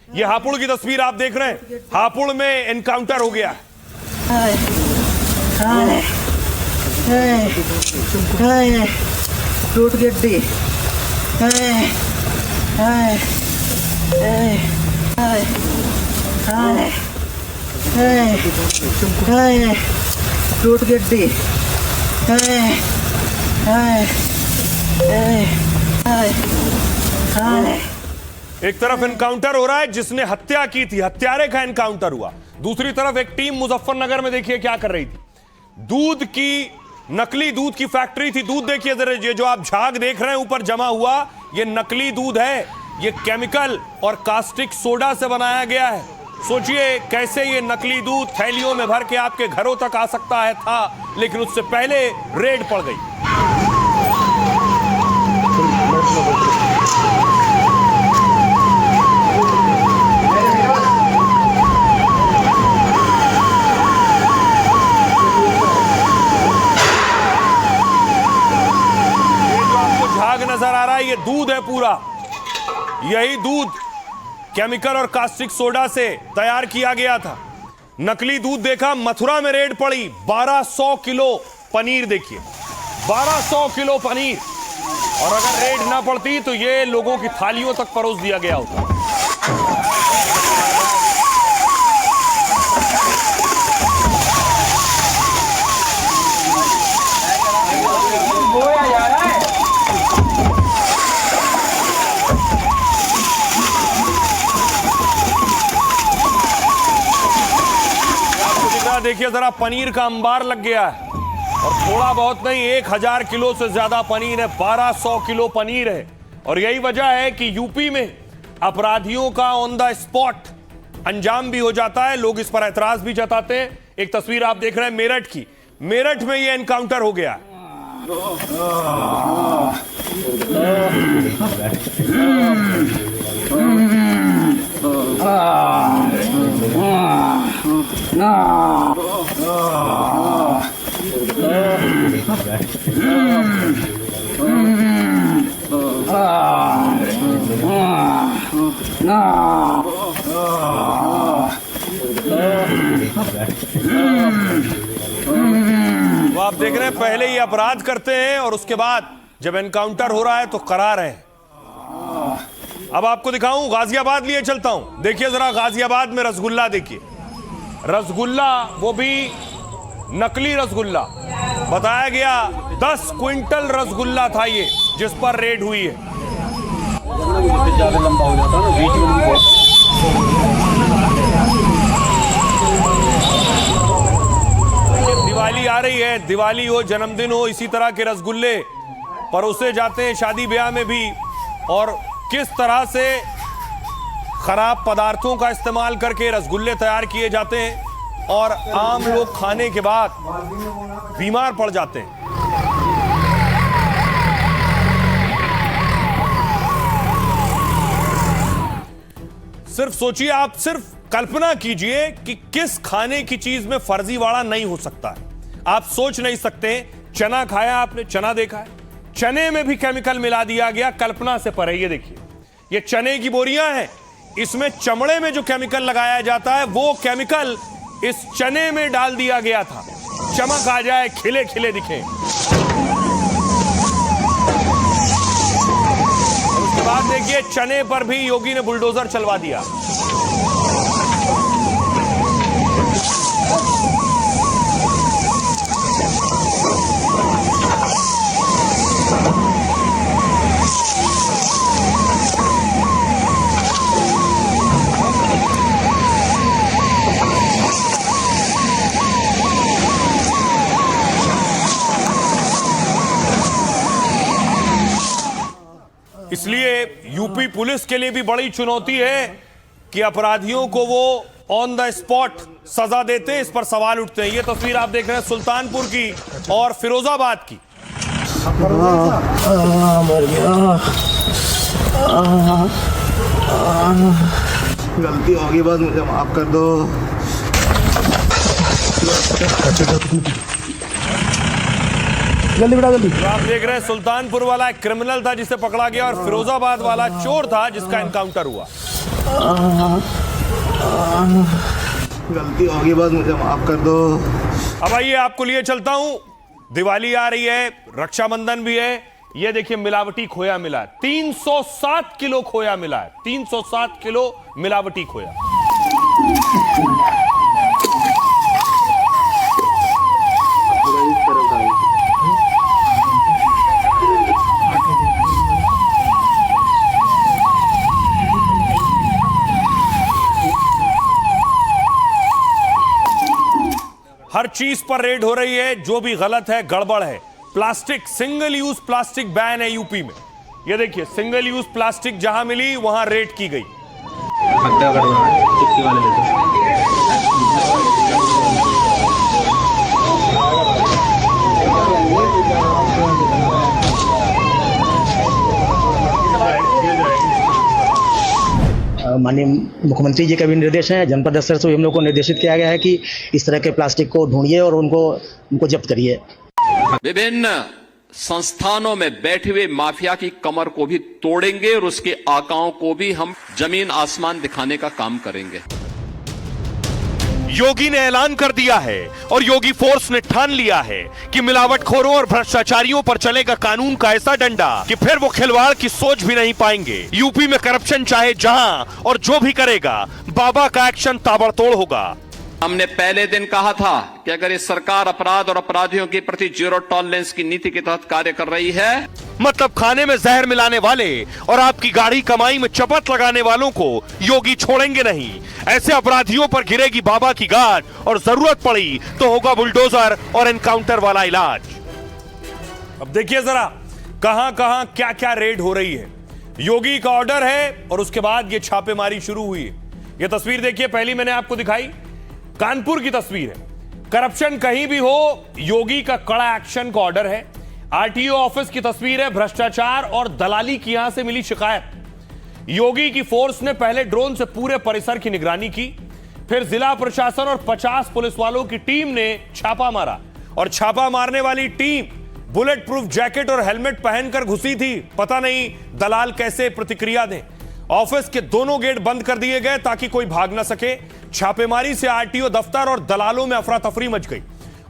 ये हापुड़ की तस्वीर आप देख रहे हैं। हापुड़ में एनकाउंटर हो गया। टूट गड्डी। टूट गड्डी। एक तरफ एनकाउंटर हो रहा है जिसने हत्या की थी, हत्यारे का एनकाउंटर हुआ। दूसरी तरफ एक टीम मुजफ्फरनगर में देखिए क्या कर रही थी। दूध की, नकली दूध की फैक्ट्री थी। दूध देखिए जरा, ये जो आप झाग देख रहे हैं ऊपर जमा हुआ, ये नकली दूध है। ये केमिकल और कास्टिक सोडा से बनाया गया है। सोचिए कैसे ये नकली दूध थैलियों में भर के आपके घरों तक आ सकता है था, लेकिन उससे पहले रेड पड़ गई। नजर आ रहा है, ये दूध है पूरा। यही दूध केमिकल और कास्टिक सोडा से तैयार किया गया था। नकली दूध देखा, मथुरा में रेड पड़ी। 1200 किलो पनीर देखिए, 1200 किलो पनीर। और अगर रेड ना पड़ती तो ये लोगों की थालियों तक परोस दिया गया होता। देखिए जरा, पनीर का अंबार लग गया है। और थोड़ा बहुत नहीं, 1000 किलो से ज्यादा पनीर है। 1200 किलो पनीर है। और यही वजह है कि यूपी में अपराधियों का ऑन द स्पॉट अंजाम भी हो जाता है। लोग इस पर ऐतराज भी जताते हैं। एक तस्वीर आप देख रहे हैं मेरठ की। मेरठ में यह एनकाउंटर हो गया है। वो आप देख रहे हैं, पहले ही अपराध करते हैं और उसके बाद जब एनकाउंटर हो रहा है तो करा रहे हैं। अब आपको दिखाऊं, गाजियाबाद लिए चलता हूं। देखिए जरा, गाजियाबाद में रसगुल्ला देखिए। रसगुल्ला, वो भी नकली रसगुल्ला। बताया गया 10 क्विंटल रसगुल्ला था ये, जिस पर रेड हुई है। दिवाली आ रही है, दिवाली हो, जन्मदिन हो, इसी तरह के रसगुल्ले परोसे जाते हैं शादी ब्याह में भी। और किस तरह से खराब पदार्थों का इस्तेमाल करके रसगुल्ले तैयार किए जाते हैं और आम लोग खाने के बाद बीमार पड़ जाते हैं। सिर्फ सोचिए, आप सिर्फ कल्पना कीजिए कि किस खाने की चीज में फर्जीवाड़ा नहीं हो सकता है। आप सोच नहीं सकते। चना खाया आपने, चना देखा है, चने में भी केमिकल मिला दिया गया। कल्पना से परे। ये देखिए, ये चने की बोरियां हैं। इसमें चमड़े में जो केमिकल लगाया जाता है, वो केमिकल इस चने में डाल दिया गया था। चमक आ जाए, खिले खिले दिखे। उसके बाद देखिए, चने पर भी योगी ने बुलडोजर चलवा दिया। इसलिए यूपी पुलिस के लिए भी बड़ी चुनौती है कि अपराधियों को वो ऑन द स्पॉट सजा देते हैं। इस पर सवाल उठते हैं। ये तस्वीर आप देख रहे हैं सुल्तानपुर की और फिरोजाबाद की। मर गया। गलती होगी, बस मुझे माफ कर दो। जल्दी बेटा जल्दी। तो आप देख रहे हैं, सुल्तानपुर वाला एक क्रिमिनल था जिसे पकड़ा गया और फिरोजाबाद वाला चोर था जिसका एनकाउंटर हुआ। गलती होगी बस मुझे माफ कर दो। अब आइए आपको लिए चलता हूं। दिवाली आ रही है, रक्षाबंधन भी है। ये देखिए मिलावटी खोया मिला है, 307 किलो खोया मिला है, 307 किलो मिलावटी खोया। हर चीज पर रेड हो रही है, जो भी गलत है, गड़बड़ है। Plastic, single use plastic ban है यूपी में। ये देखिए सिंगल यूज प्लास्टिक जहां मिली वहां रेड की गई। माननीय मुख्यमंत्री जी का भी निर्देश है, जनपद स्तर से भी हम लोग को निर्देशित किया गया है कि इस तरह के प्लास्टिक को ढूंढिए और उनको जब्त करिए। विभिन्न संस्थानों में बैठे हुए माफिया की कमर को भी तोड़ेंगे और उसके आकाओं को भी हम जमीन आसमान दिखाने का काम करेंगे। योगी ने ऐलान कर दिया है और योगी फोर्स ने ठान लिया है कि मिलावटखोरों और भ्रष्टाचारियों पर चलेगा कानून का ऐसा डंडा कि फिर वो खिलवाड़ की सोच भी नहीं पाएंगे। यूपी में करप्शन चाहे जहां और जो भी करेगा, बाबा का एक्शन ताबड़तोड़ होगा। हमने पहले दिन कहा था कि अगर ये सरकार अपराध और अपराधियों के प्रति जीरो टॉलरेंस की नीति के तहत कार्य कर रही है, मतलब खाने में जहर मिलाने वाले और आपकी गाढ़ी कमाई में चपत लगाने वालों को योगी छोड़ेंगे नहीं। ऐसे अपराधियों पर गिरेगी बाबा की गाज और जरूरत पड़ी तो होगा बुलडोजर और एनकाउंटर वाला इलाज। अब देखिए जरा कहां कहां क्या क्या रेड हो रही है। योगी का ऑर्डर है और उसके बाद ये छापेमारी शुरू हुई है। ये तस्वीर देखिए, पहली मैंने आपको दिखाई, कानपुर की तस्वीर है। करप्शन कहीं भी हो, योगी का कड़ा एक्शन का ऑर्डर है। आरटीओ ऑफिस की तस्वीर है, भ्रष्टाचार और दलाली की यहां से मिली शिकायत। योगी की फोर्स ने पहले ड्रोन से पूरे परिसर की निगरानी की, फिर जिला प्रशासन और 50 पुलिस वालों की टीम ने छापा मारा। और छापा मारने वाली टीम बुलेट प्रूफ जैकेट और हेलमेट पहनकर घुसी थी। पता नहीं दलाल कैसे प्रतिक्रिया दें। ऑफिस के दोनों गेट बंद कर दिए गए ताकि कोई भाग ना सके। छापेमारी से आरटीओ दफ्तर और दलालों में अफरा तफरी मच गई।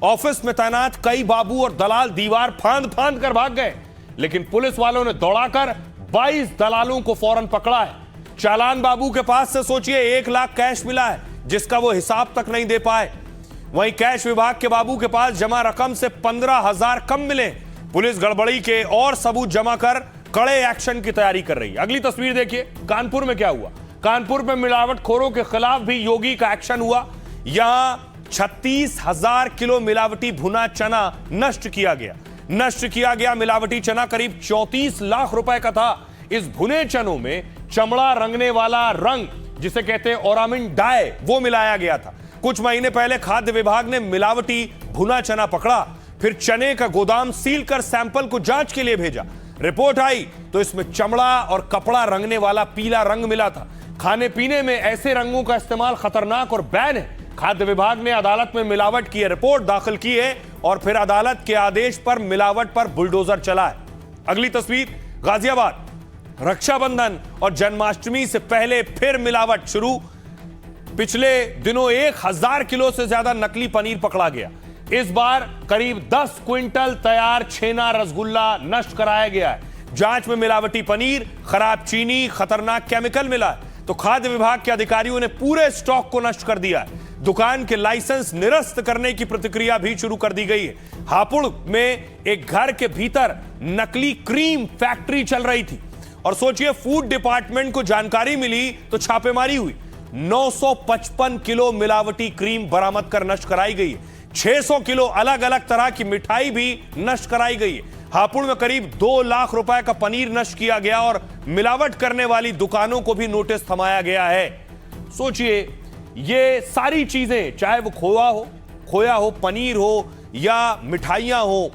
ऑफिस में तैनात कई बाबू और दलाल दीवार फांद फांद कर भाग गए, लेकिन पुलिस वालों ने दौड़ाकर 22 दलालों को फौरन पकड़ा है। चालान बाबू के पास से सोचिए 1 लाख कैश मिला है, जिसका वो हिसाब तक नहीं दे पाए। वहीं कैश विभाग के बाबू के पास जमा रकम से 15,000 कम मिले। पुलिस गड़बड़ी के और सबूत जमा कर कड़े एक्शन की तैयारी कर रही है। अगली तस्वीर देखिए, कानपुर में क्या हुआ। कानपुर में मिलावटखोरों के खिलाफ भी योगी का एक्शन हुआ। यहां 36,000 किलो मिलावटी भुना चना नष्ट किया गया। मिलावटी चना करीब 34 लाख रुपए का था। इस भुने चनों में चमड़ा रंगने वाला रंग, जिसे कहते हैं ओरामिन डाई, वो मिलाया गया था। कुछ महीने पहले खाद्य विभाग ने मिलावटी भुना चना पकड़ा, फिर चने का गोदाम सील कर सैंपल को जांच के लिए भेजा। रिपोर्ट आई तो इसमें चमड़ा और कपड़ा रंगने वाला पीला रंग मिला था। खाने पीने में ऐसे रंगों का इस्तेमाल खतरनाक और बैन है। खाद्य विभाग ने अदालत में मिलावट की रिपोर्ट दाखिल की है और फिर अदालत के आदेश पर मिलावट पर बुलडोजर चला है। अगली तस्वीर, गाजियाबाद। रक्षाबंधन और जन्माष्टमी से पहले फिर मिलावट शुरू। पिछले दिनों 1000 किलो से ज्यादा नकली पनीर पकड़ा गया। इस बार करीब 10 क्विंटल तैयार छेना रसगुल्ला नष्ट कराया गया है। जांच में मिलावटी पनीर, खराब चीनी, खतरनाक केमिकल मिला है। तो खाद्य विभाग के अधिकारियों ने पूरे स्टॉक को नष्ट कर दिया है। दुकान के लाइसेंस निरस्त करने की प्रक्रिया भी शुरू कर दी गई है। हापुड़ में एक घर के भीतर नकली क्रीम फैक्ट्री चल रही थी और सोचिए फूड डिपार्टमेंट को जानकारी मिली तो छापेमारी हुई। 955 किलो मिलावटी क्रीम बरामद कर नष्ट कराई गई है। 600 किलो अलग अलग तरह की मिठाई भी नष्ट कराई गई है। हापुड़ में करीब 2 लाख रुपए का पनीर नष्ट किया गया और मिलावट करने वाली दुकानों को भी नोटिस थमाया गया है। सोचिए ये सारी चीजें, चाहे वो खोया हो, पनीर हो या मिठाइयां हो,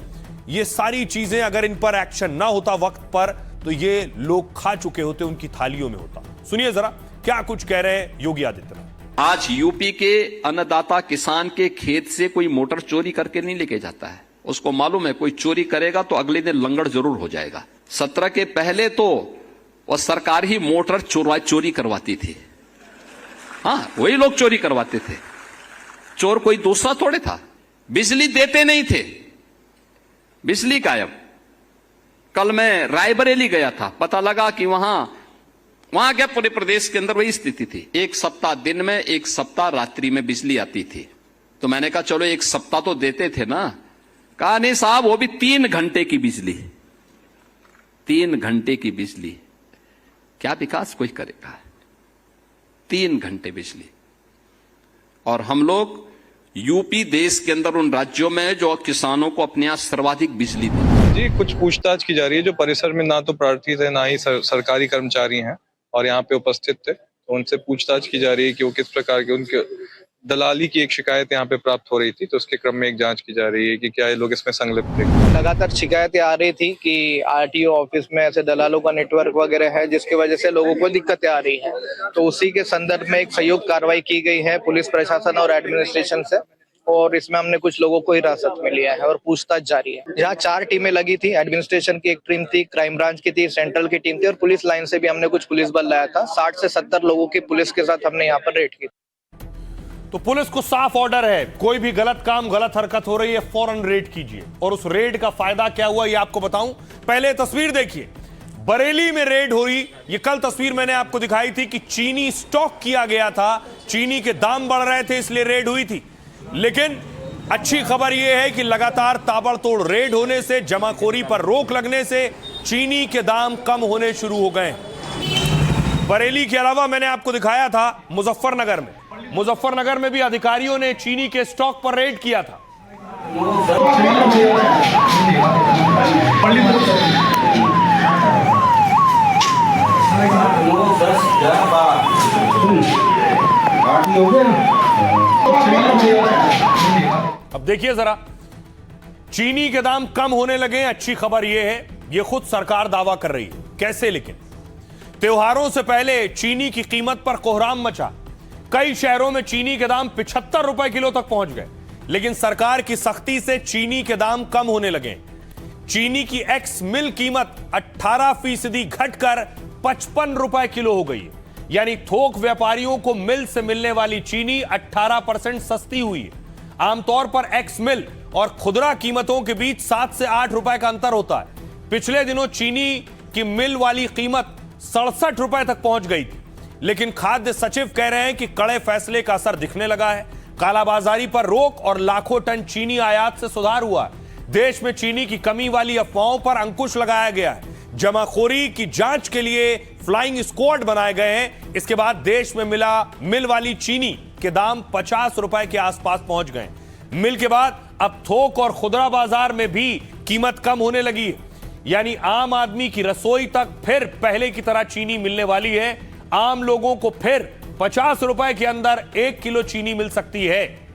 ये सारी चीजें अगर इन पर एक्शन ना होता वक्त पर तो ये लोग खा चुके होते, उनकी थालियों में होता। सुनिए जरा क्या कुछ कह रहे हैं योगी आदित्यनाथ। आज यूपी के अन्नदाता किसान के खेत से कोई मोटर चोरी करके नहीं लेके जाता है। उसको मालूम है कोई चोरी करेगा तो अगले दिन लंगड़ जरूर हो जाएगा। 17 के पहले तो और सरकार ही मोटर चोरी करवाती थी। हाँ, वही लोग चोरी करवाते थे। चोर कोई दूसरा थोड़े था। बिजली देते नहीं थे, बिजली गायब। कल मैं रायबरेली गया था, पता लगा कि वहां क्या पूरे प्रदेश के अंदर वही स्थिति थी। एक सप्ताह दिन में, एक सप्ताह रात्रि में बिजली आती थी। तो मैंने कहा चलो एक सप्ताह तो देते थे ना। कहा नहीं साहब, वो भी 3 घंटे की बिजली। 3 घंटे की बिजली, क्या विकास कोई करेगा? 3 घंटे बिजली। और हम लोग यूपी देश के अंदर उन राज्यों में जो किसानों को अपने यहां सर्वाधिक बिजली दी। जी, कुछ पूछताछ की जा रही है। जो परिसर में ना तो प्रार्थी थे, ना ही सरकारी कर्मचारी हैं और यहाँ पे उपस्थित थे, तो उनसे पूछताछ की जा रही है कि वो किस प्रकार के, उनके दलाली की एक शिकायत यहाँ पे प्राप्त हो रही थी, तो उसके क्रम में एक जांच की जा रही है कि क्या ये लोग इसमें संलिप्त थे। लगातार शिकायतें आ रही थी कि आरटीओ ऑफिस में ऐसे दलालों का नेटवर्क वगैरह है, जिसकी वजह से लोगों को दिक्कतें आ रही हैं। तो उसी के संदर्भ में एक संयुक्त कार्रवाई की गई है पुलिस प्रशासन और एडमिनिस्ट्रेशन से, और इसमें हमने कुछ लोगों को हिरासत में लिया है और पूछताछ जारी है। यहाँ 4 टीमें लगी थी। एडमिनिस्ट्रेशन की एक टीम थी, क्राइम ब्रांच की थी, सेंट्रल की टीम थी और पुलिस लाइन से भी हमने कुछ पुलिस बल लाया था। 60 से 70 लोगों की पुलिस के साथ हमने यहाँ पर रेड की। तो पुलिस को साफ ऑर्डर है, कोई भी गलत काम, गलत हरकत हो रही है, फौरन रेड कीजिए। और उस रेड का फायदा क्या हुआ ये आपको बताऊं। पहले तस्वीर देखिए, बरेली में रेड हो रही। ये कल तस्वीर मैंने आपको दिखाई थी कि चीनी स्टॉक किया गया था, चीनी के दाम बढ़ रहे थे, इसलिए रेड हुई थी। लेकिन अच्छी खबर यह है कि लगातार ताबड़तोड़ रेड होने से, जमाखोरी पर रोक लगने से चीनी के दाम कम होने शुरू हो गए। बरेली के अलावा मैंने आपको दिखाया था मुजफ्फरनगर में। मुजफ्फरनगर में भी अधिकारियों ने चीनी के स्टॉक पर रेड किया था। अब देखिए जरा, चीनी के दाम कम होने लगे। अच्छी खबर यह है, यह खुद सरकार दावा कर रही है। कैसे? लेकिन त्योहारों से पहले चीनी की कीमत पर कोहराम मचा। कई शहरों में चीनी के दाम 75 रुपए किलो तक पहुंच गए। लेकिन सरकार की सख्ती से चीनी के दाम कम होने लगे। चीनी की एक्स मिल कीमत 18% घटकर 55 रुपए किलो हो गई। यानी थोक व्यापारियों को मिल से मिलने वाली चीनी 18% सस्ती हुई है। आमतौर पर एक्स मिल और खुदरा कीमतों के बीच 7 से 8 रुपए का अंतर होता है। पिछले दिनों चीनी की मिल वाली कीमत 67 रुपए तक पहुंच गई थी। लेकिन खाद्य सचिव कह रहे हैं कि कड़े फैसले का असर दिखने लगा है। कालाबाजारी पर रोक और लाखों टन चीनी आयात से सुधार हुआ है। देश में चीनी की कमी वाली अफवाहों पर अंकुश लगाया गया है। जमाखोरी की जांच के लिए फ्लाइंग स्क्वाड बनाए गए हैं। इसके बाद देश में मिल वाली चीनी के दाम 50 रुपए के आसपास पहुंच गए। मिल के बाद अब थोक और खुदरा बाजार में भी कीमत कम होने लगी है। यानी आम आदमी की रसोई तक फिर पहले की तरह चीनी मिलने वाली है। आम लोगों को फिर 50 रुपए के अंदर 1 किलो चीनी मिल सकती है।